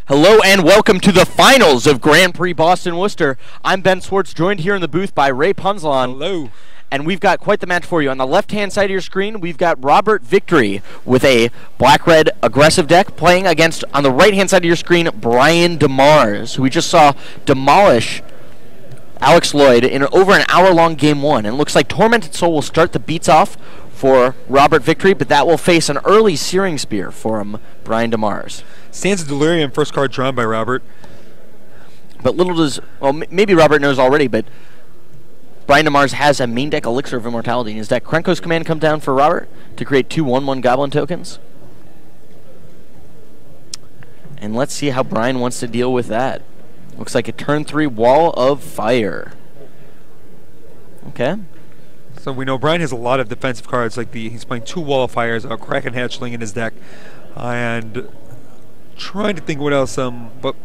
Hello and welcome to the finals of Grand Prix Boston-Worcester. I'm Ben Swartz, joined here in the booth by Ray Punzlon. Hello. And we've got quite the match for you. On the left-hand side of your screen, we've got Robert Victory with a black-red aggressive deck playing against, on the right-hand side of your screen, Brian Demars, who we just saw demolish Alex Lloyd in over an hour-long game one. And it looks like Tormented Soul will start the beats off for Robert Victory, but that will face an early Searing Spear for Brian Demars. Sands of Delirium, first card drawn by Robert. But little does, well, maybe Robert knows already, but Brian Demars has a main deck Elixir of Immortality in his deck. Krenko's Command come down for Robert to create 2 1/1 Goblin tokens. And let's see how Brian wants to deal with that. Looks like a turn 3 Wall of Fire. Okay. So we know Brian has a lot of defensive cards, like he's playing 2 Wall of Fires, a Kraken Hatchling in his deck, and trying to think what else. But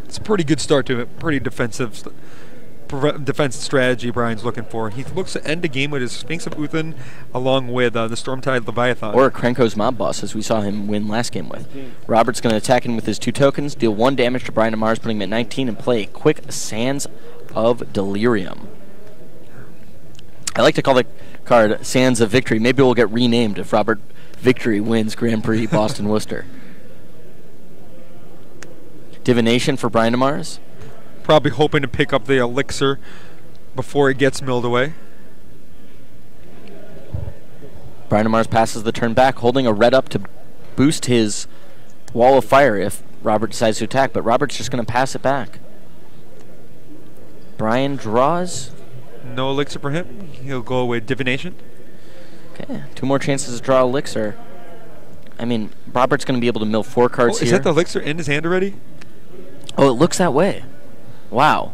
it's a pretty good start to it. Pretty defensive strategy Brian's looking for. He looks to end the game with his Sphinx of Uthin, along with the Stormtide Leviathan. Or Krenko's Mob Boss, as we saw him win last game with. Robert's going to attack in with his 2 tokens, deal 1 damage to Brian Demars, putting him at 19, and play a quick Sands of Delirium. I like to call the card Sands of Victory. Maybe it will get renamed if Robert Victory wins Grand Prix Boston-Worcester. Divination for Brian Demars. Probably hoping to pick up the Elixir before it gets milled away. Brian Demars passes the turn back, holding a red up to boost his Wall of Fire if Robert decides to attack, but Robert's just going to pass it back. Brian draws. No Elixir for him. He'll go with Divination. Okay, 2 more chances to draw Elixir. I mean, Robert's going to be able to mill 4 cards here. Is that the Elixir in his hand already? Oh, it looks that way. Wow.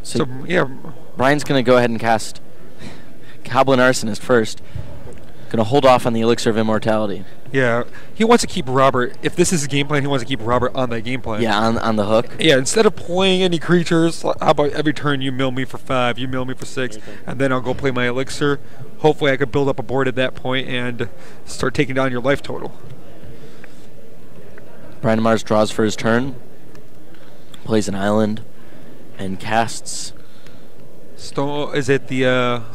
So yeah, Brian's going to go ahead and cast Goblin Arsonist first. Going to hold off on the Elixir of Immortality. Yeah, he wants to keep Robert. If this is his game plan, he wants to keep Robert on that game plan. Yeah, on the hook. Yeah, instead of playing any creatures, how about every turn you mill me for 5, you mill me for 6, and then I'll go play my Elixir. Hopefully I could build up a board at that point and start taking down your life total. Brian Demars draws for his turn, plays an island, and casts... Is it the...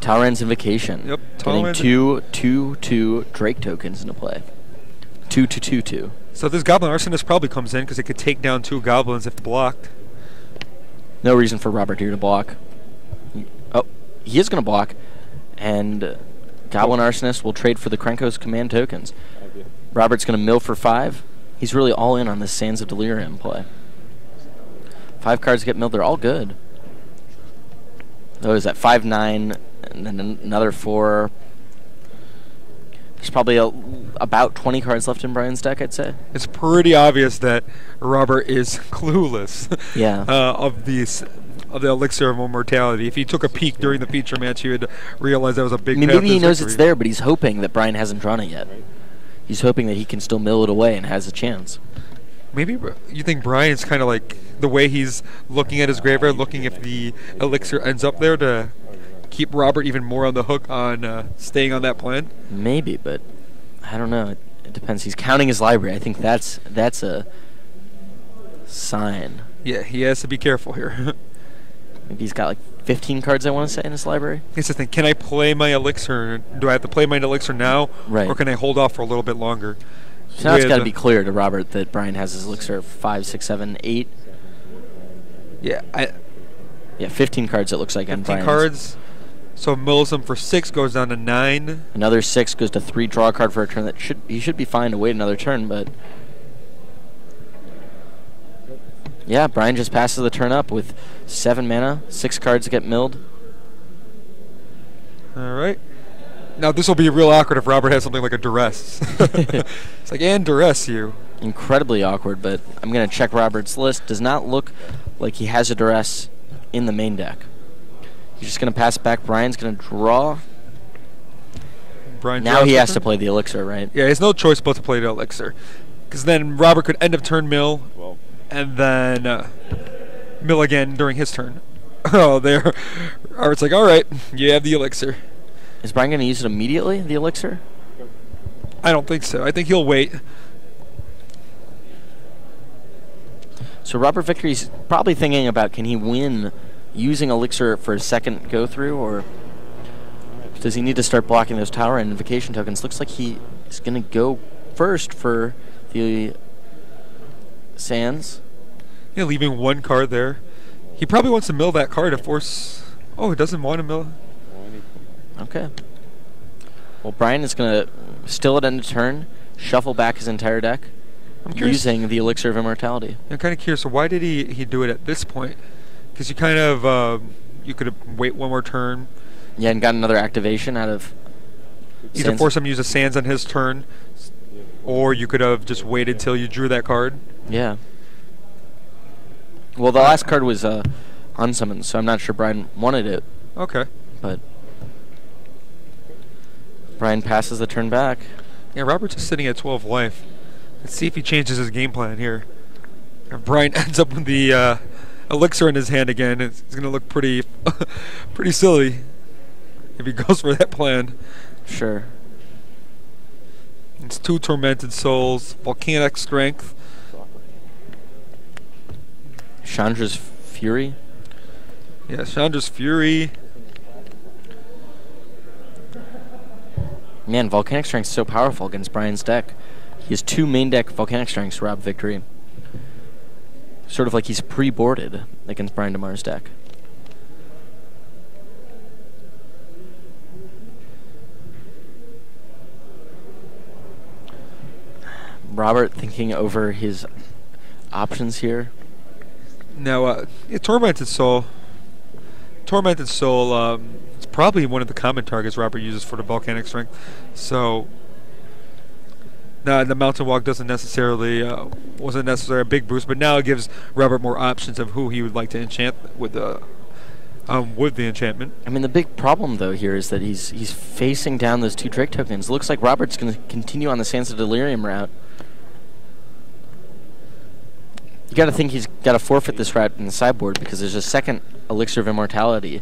Talrand's Invocation. Yep. Getting 2/2/2 Drake tokens into play. 2/2/2/2. So this Goblin Arsonist probably comes in because it could take down 2 goblins if blocked. No reason for Robert here to block. Oh, he is going to block. And Goblin Arsonist will trade for the Krenko's Command tokens. Robert's going to mill for 5. He's really all in on this Sands of Delirium play. 5 cards get milled. They're all good. Oh, is that 5/9 and then another 4? There's probably about 20 cards left in Brian's deck, I'd say. It's pretty obvious that Robert is clueless. Yeah. Of the Elixir of Immortality. If he took a peek during the feature match, he would realize that was a big. I mean, maybe he knows it's there, but he's hoping that Brian hasn't drawn it yet. He's hoping that he can still mill it away and has a chance. Maybe you think Brian's kind of like the way he's looking at his graveyard, looking if the Elixir ends up there to keep Robert even more on the hook on staying on that plan? Maybe, but I don't know. It depends. He's counting his library. I think that's a sign. Yeah, he has to be careful here. Maybe he's got like 15 cards, I want to say, in his library. Here's the thing. Can I play my Elixir? Do I have to play my Elixir now? Right. Or can I hold off for a little bit longer? So now it's got to be clear to Robert that Brian has his Elixir 5, 6, 7, 8. Yeah. Yeah, 15 cards it looks like on Brian's. 15 cards. So mills him for 6, goes down to 9. Another 6 goes to 3, draw a card for a turn. He should be fine to wait another turn, but... Yeah, Brian just passes the turn up with 7 mana, 6 cards get milled. All right. Now this will be real awkward if Robert has something like a Duress. It's like, and Duress you. Incredibly awkward, but I'm going to check Robert's list. Does not look like he has a Duress in the main deck. He's just going to pass it back. Brian's going to draw. Brian now he has to play the Elixir, right? Yeah, he has no choice but to play the Elixir. Because then Robert could end of turn mill, and then mill again during his turn. Oh, there. Robert's like, all right, you have the Elixir. Is Brian going to use it immediately, the Elixir? I don't think so. I think he'll wait. So Robert Victory's probably thinking about, can he win using Elixir for a second go-through, or does he need to start blocking those tower and invocation tokens? Looks like he is going to go first for the Sands. Yeah, leaving one card there. He probably wants to mill that card to force... Oh, he doesn't want to mill. Okay. Well, Brian is going to still at end of turn, shuffle back his entire deck using the Elixir of Immortality. I'm kind of curious, so why did he do it at this point? Because you kind of... you could wait one more turn. Yeah, and got another activation out of... Either force him to use a Sands on his turn, or you could have just waited till you drew that card. Yeah. Well, the last card was unsummoned, so I'm not sure Brian wanted it. Okay. But Brian passes the turn back. Yeah, Robert's just sitting at 12 life. Let's see if he changes his game plan here. If Brian ends up with the Elixir in his hand again, it's going to look pretty pretty silly if he goes for that plan. Sure. It's 2 Tormented Souls, Volcanic Strength. Chandra's Fury. Yeah, Chandra's Fury. Man, Volcanic Strength is so powerful against Brian's deck. He has 2 main deck Volcanic Strengths to rob Victory. Sort of like he's pre-boarded against Brian Demars' deck. Robert thinking over his options here. Now, Tormented Soul. Tormented Soul, it's probably one of the common targets Robert uses for the Volcanic Strength. So, the Mountain Walk wasn't necessarily a big boost, but now it gives Robert more options of who he would like to enchant with the enchantment. I mean, the big problem though here is that he's facing down those 2 Drake tokens. Looks like Robert's going to continue on the Sands of Delirium route. You got to think he's got to forfeit this route in the sideboard because there's a second Elixir of Immortality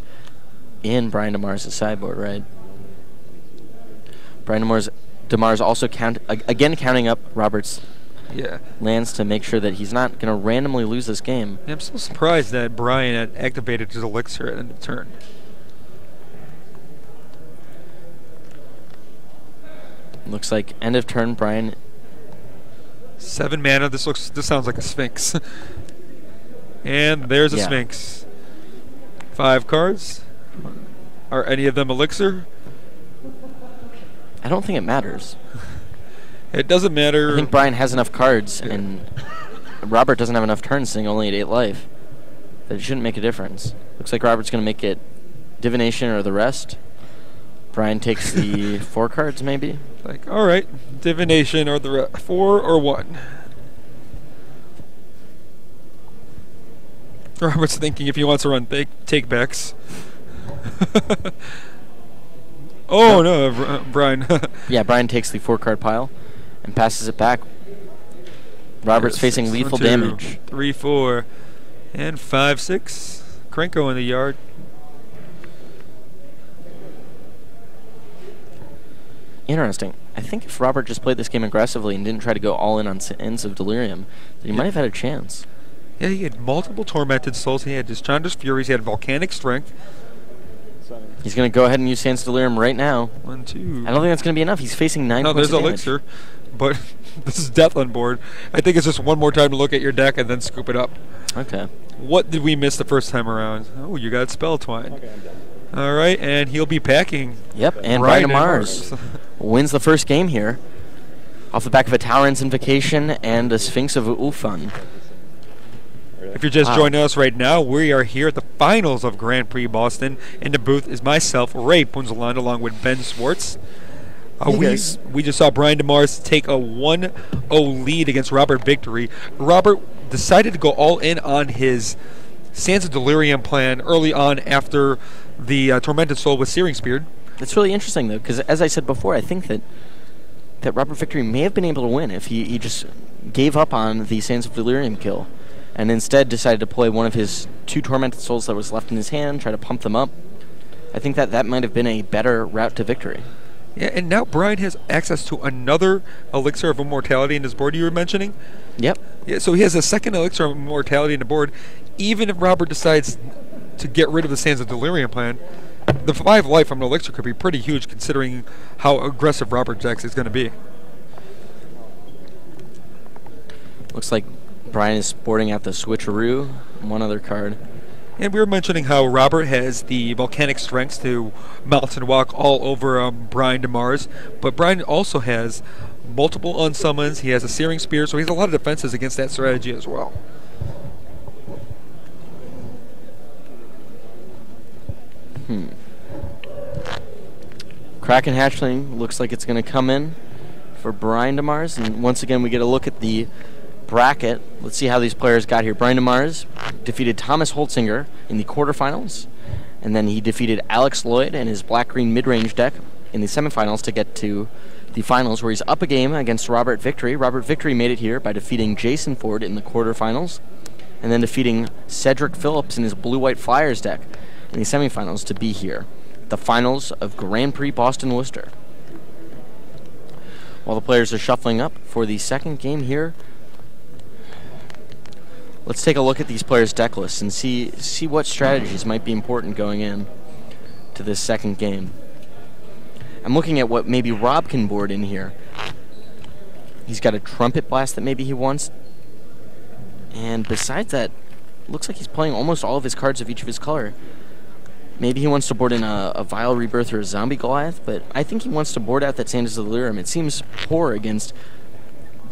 in Brian Demars' sideboard, right? Brian Demars also again counting up Robert's lands to make sure that he's not going to randomly lose this game. Yeah, I'm so surprised that Brian had activated his Elixir at end of turn. Looks like end of turn, Brian. 7 mana. This sounds like a Sphinx. And there's a Sphinx. 5 cards. Are any of them Elixir? I don't think it matters. It doesn't matter. I think Brian has enough cards, and Robert doesn't have enough turns, sitting only at 8 life. That it shouldn't make a difference. Looks like Robert's going to make it Divination or the rest. Brian takes the 4 cards, maybe. Like, all right, Divination or the 4 or 1. Robert's thinking if he wants to run take backs. Oh no, Brian. Yeah, Brian takes the 4 card pile and passes it back. Robert's facing lethal damage. 3, 4, and 5, 6. Krenko in the yard. Interesting. I think if Robert just played this game aggressively and didn't try to go all in on Sands of Delirium, then he might have had a chance. Yeah, he had multiple Tormented Souls. He had his Chandra's Furies. He had Volcanic Strength. He's going to go ahead and use Sands of Delirium right now. 1, 2. I don't think that's going to be enough. He's facing 9 points of damage. There's Elixir, but this is Death on board. I think it's just one more time to look at your deck and then scoop it up. Okay. What did we miss the first time around? Oh, you got Spell Twine. Okay, I'm done. All right, and he'll be packing. Yep, and Brian Demars wins the first game here off the back of a Tower's Invocation and a Sphinx of Ulfun. If you're just joining us right now, we are here at the finals of Grand Prix Boston. In the booth is myself, Ray Punzaland, along with Ben Swartz. We just saw Brian Demars take a 1-0 lead against Robert Victory. Robert decided to go all in on his Sands of Delirium plan early on after the Tormented Soul with Searing Spear. It's really interesting, though, because as I said before, I think that Robert Victory may have been able to win if he just gave up on the Sands of Delirium kill and instead decided to play one of his 2 Tormented Souls that was left in his hand, try to pump them up. I think that might have been a better route to victory. Yeah, and now Brian has access to another Elixir of Immortality in his board you were mentioning. Yep. Yeah, so he has a second elixir of immortality in the board. Even if Robert decides to get rid of the Sands of Delirium plan, the 5 life from an elixir could be pretty huge considering how aggressive Robert's deck is going to be. Looks like Brian is sporting out the switcheroo. One other card. And we were mentioning how Robert has the volcanic strengths to mountain walk all over Brian Demars, but Brian also has multiple unsummons. He has a Searing Spear, so he has a lot of defenses against that strategy as well. Kraken Hatchling looks like it's going to come in for Brian Demars, and once again we get a look at the bracket. Let's see how these players got here. Brian Demars defeated Thomas Holtzinger in the quarterfinals, and then he defeated Alex Lloyd and his black-green mid-range deck in the semifinals to get to the finals, where he's up a game against Robert Victory. Robert Victory made it here by defeating Jason Ford in the quarterfinals, and then defeating Cedric Phillips in his blue-white Flyers deck in the semifinals to be here. The finals of Grand Prix Boston-Worcester. While the players are shuffling up for the second game here, let's take a look at these players' deck lists and see what strategies might be important going in to this second game. I'm looking at what maybe Rob can board in here. He's got a Trumpet Blast that maybe he wants. And besides that, looks like he's playing almost all of his cards of each of his color. Maybe he wants to board in a Vile Rebirth or a Zombie Goliath, but I think he wants to board out that Sands of Delirium. It seems poor against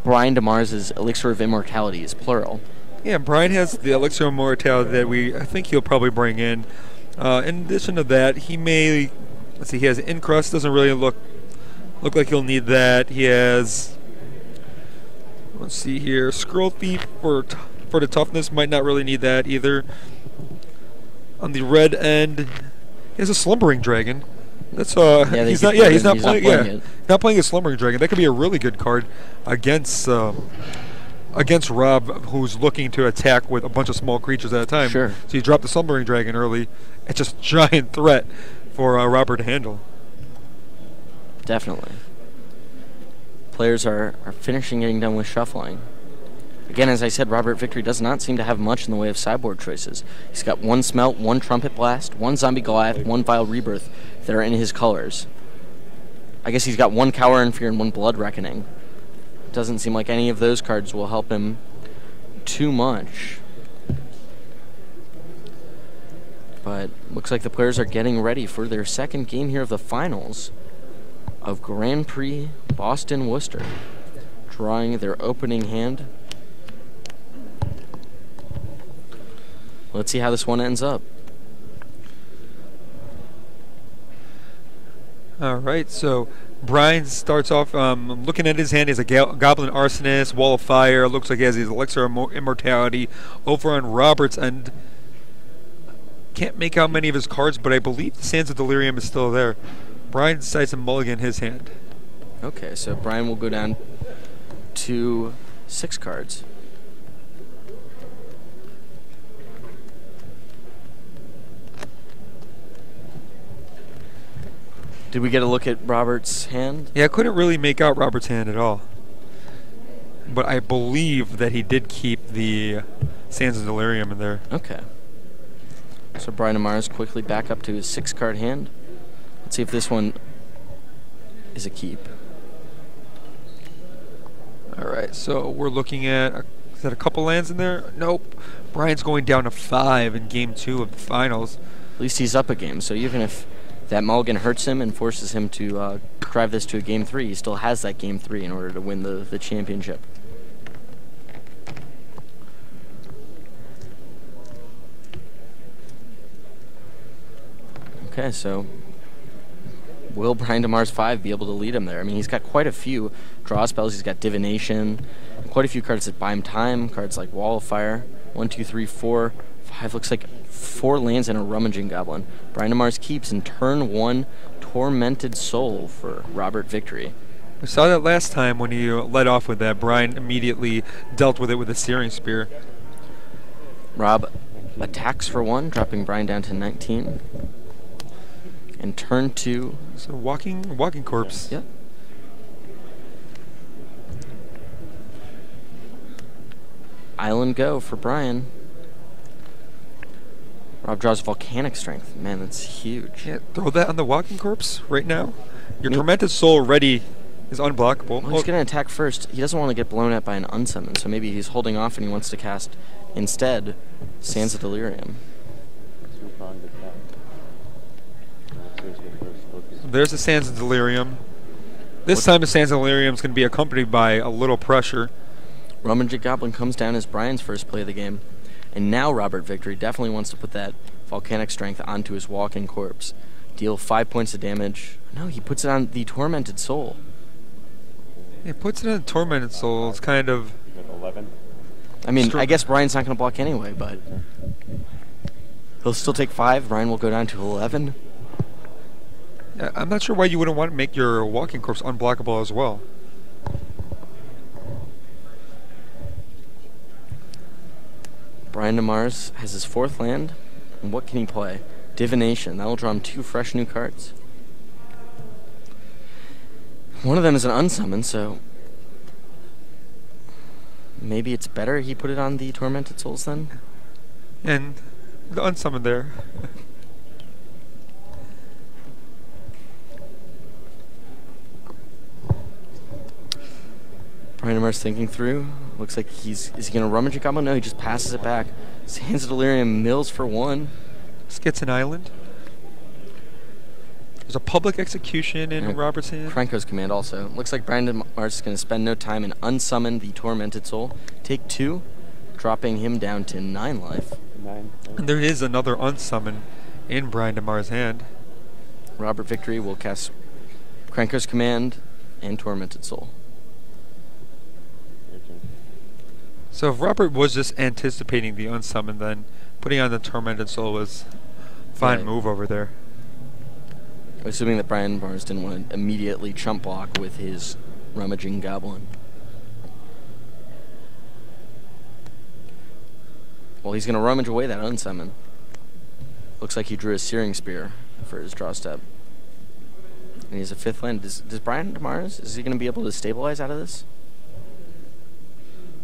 Brian Demars' Elixir of Immortality, is plural. Yeah, Brian has the Elixir of Immortality that I think he'll probably bring in. In addition to that, he may, let's see, he has Incrust, doesn't really look like he'll need that. He has, let's see here, Scroll Thief for the toughness, might not really need that either. On the red end, he has a Slumbering Dragon. That's he's not playing a Slumbering Dragon. That could be a really good card against Rob, who's looking to attack with a bunch of small creatures at a time. Sure. So you drop the Slumbering Dragon early. It's just a giant threat for Robert to handle. Definitely. Players are finishing getting done with shuffling. Again, as I said, Robert Victory does not seem to have much in the way of sideboard choices. He's got 1 Smelt, 1 Trumpet Blast, 1 Zombie Goliath, 1 Vile Rebirth that are in his colors. I guess he's got 1 Cower and Fear and 1 Blood Reckoning. Doesn't seem like any of those cards will help him too much. But looks like the players are getting ready for their second game here of the finals of Grand Prix Boston-Worcester. Drawing their opening hand. Let's see how this one ends up. All right, so Brian starts off looking at his hand. He has a Goblin Arsonist, Wall of Fire. Looks like he has his Elixir of Immortality. Over on Robert's end, can't make out many of his cards, but I believe the Sands of Delirium is still there. Brian decides to mulligan his hand. Okay, so Brian will go down to 6 cards. Did we get a look at Robert's hand? Yeah, I couldn't really make out Robert's hand at all. But I believe that he did keep the Sands of Delirium in there. Okay. So Brian Demars quickly back up to his 6-card hand. Let's see if this one is a keep. All right, so we're looking at, is that a couple lands in there? Nope. Brian's going down to 5 in Game 2 of the finals. At least he's up a game, so even if that mulligan hurts him and forces him to drive this to a Game 3, he still has that Game 3 in order to win the championship. Okay, so will Brian Demars 5 be able to lead him there? I mean, he's got quite a few draw spells. He's got Divination, quite a few cards that buy him time, cards like Wall of Fire. 1, 2, 3, 4, 5. Looks like 4 lands and a Rummaging Goblin. Brian Demars keeps in turn 1 Tormented Soul for Robert Victory. We saw that last time when you led off with that. Brian immediately dealt with it with a Searing Spear. Rob attacks for 1, dropping Brian down to 19. And turn 2. So walking corpse. Yep. Island go for Brian. Rob draws Volcanic Strength. Man, that's huge. Yeah, throw that on the Walking Corpse right now. Your Tormented Soul already is unblockable. Well, he's going to attack first. He doesn't want to get blown up by an unsummon, so maybe he's holding off and he wants to cast instead Sands of Delirium. There's the Sands of Delirium. This time the Sands of Delirium is going to be accompanied by a little pressure. Rummaging Goblin comes down as Brian's first play of the game. And now Robert Victory definitely wants to put that Volcanic Strength onto his Walking Corpse. Deal 5 points of damage. No, he puts it on the Tormented Soul. He puts it on the Tormented Soul. It's kind of... 11. I mean, I guess Brian's not going to block anyway, but... He'll still take 5. Brian will go down to 11. I'm not sure why you wouldn't want to make your Walking Corpse unblockable as well. Brian Demars has his 4th land. And what can he play? Divination. That will draw him 2 fresh new cards. One of them is an unsummon, so... maybe it's better he put it on the Tormented Souls then? And the unsummon there. Brian Demars thinking through. Looks like is he going to rummage a Goblin? No, he just passes it back. Sands of Delirium mills for 1. This gets an island. There's a public execution in Robert's hand. Franco's command also. Looks like Brian Demars is going to spend no time and unsummon the Tormented Soul. Take 2, dropping him down to 9 life. 9. And there is another unsummon in Brian Demars' hand. Robert Victory will cast Franco's command and Tormented Soul. So if Robert was just anticipating the unsummon, then putting on the Tormented Soul was a fine move over there. Assuming that Brian Demars didn't want to immediately chump block with his Rummaging Goblin. Well, he's going to rummage away that unsummon. Looks like he drew a Searing Spear for his draw step. And he has a 5th land. Does Brian Demars, is he going to be able to stabilize out of this?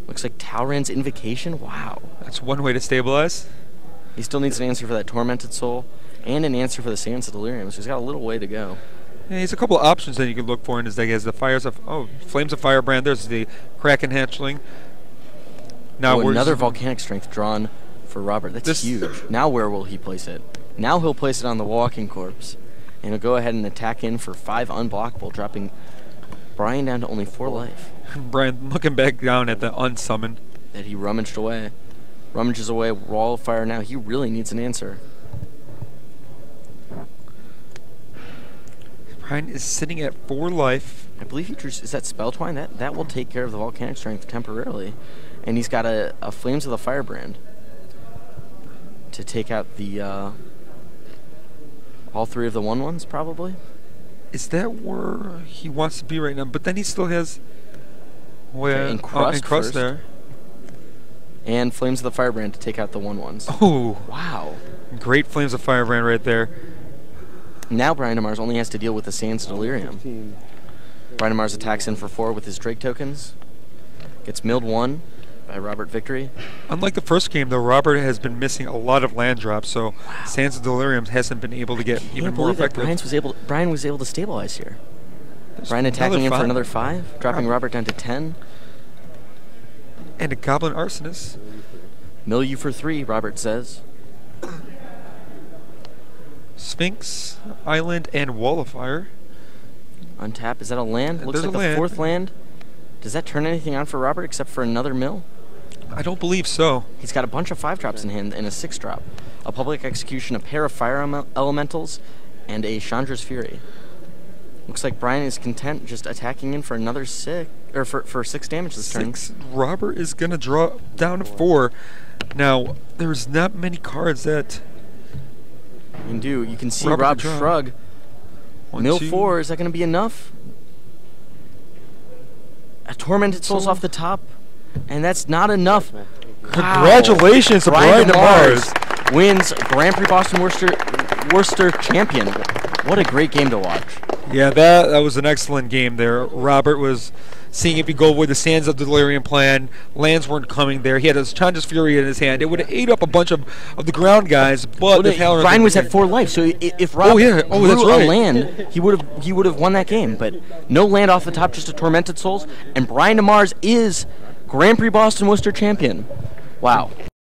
Looks like Talrand's Invocation. Wow. That's one way to stabilize. He still needs an answer for that Tormented Soul and an answer for the Sands of Delirium, so he's got a little way to go. Yeah, he's a couple of options that you could look for in his deck. He has the Flames of Firebrand. There's the Kraken Hatchling. Now another Volcanic Strength drawn for Robert. That's huge. Now where will he place it? Now he'll place it on the Walking Corpse. And he'll go ahead and attack in for 5 unblockable, dropping Brian down to only 4 life. Brian looking back down at the unsummon that he rummaged away. Rummages away Wall of Fire now. He really needs an answer. Brian is sitting at 4 life. I believe he drew, is that Spell Twine? That will take care of the Volcanic Strength temporarily. And he's got a Flames of the Firebrand to take out the all 3 of the 1/1s probably. Is that where he wants to be right now? But then he still has Encrust there. And Flames of the Firebrand to take out the 1/1s. Oh. Wow. Great Flames of Firebrand right there. Now Brian Demars only has to deal with the Sands of Delirium. 15. Brian Demars attacks in for 4 with his Drake tokens. Gets milled 1 by Robert Victory. Unlike the first game, though, Robert has been missing a lot of land drops, so Sands of Delirium hasn't been able to get even more effective. Brian was able to stabilize here. Brian attacking in for another 5, dropping Robert down to 10. And a Goblin Arsonist. Mill you for 3, Robert says. Sphinx, Island, and Wall of Fire. Untap. Is that a land? Looks There's like a the 4th land. Does that turn anything on for Robert except for another mill? I don't believe so. He's got a bunch of 5-drops in hand and a 6-drop. A Public Execution, a pair of Fire Elementals, and a Chandra's Fury. Looks like Brian is content just attacking in for another 6, or for 6 damage this turn. Robert is going to draw down to 4. Now, there's not many cards that you can do. You can see Rob shrug. Mill 4, is that going to be enough? A Tormented Souls off the top, and that's not enough. Congratulations to Brian Demars. Wins Grand Prix Boston-Worcester champion. What a great game to watch. Yeah, that was an excellent game there. Robert was seeing if he go with the Sands of Delirium plan. Lands weren't coming there. He had his Chandra's Fury in his hand. It would have ate up a bunch of the ground guys, but Brian was at 4 life, so if Rob that's drew right. a land, he would have won that game. But no land off the top, just a Tormented Souls, and Brian Demars is Grand Prix Boston-Worcester champion. Wow.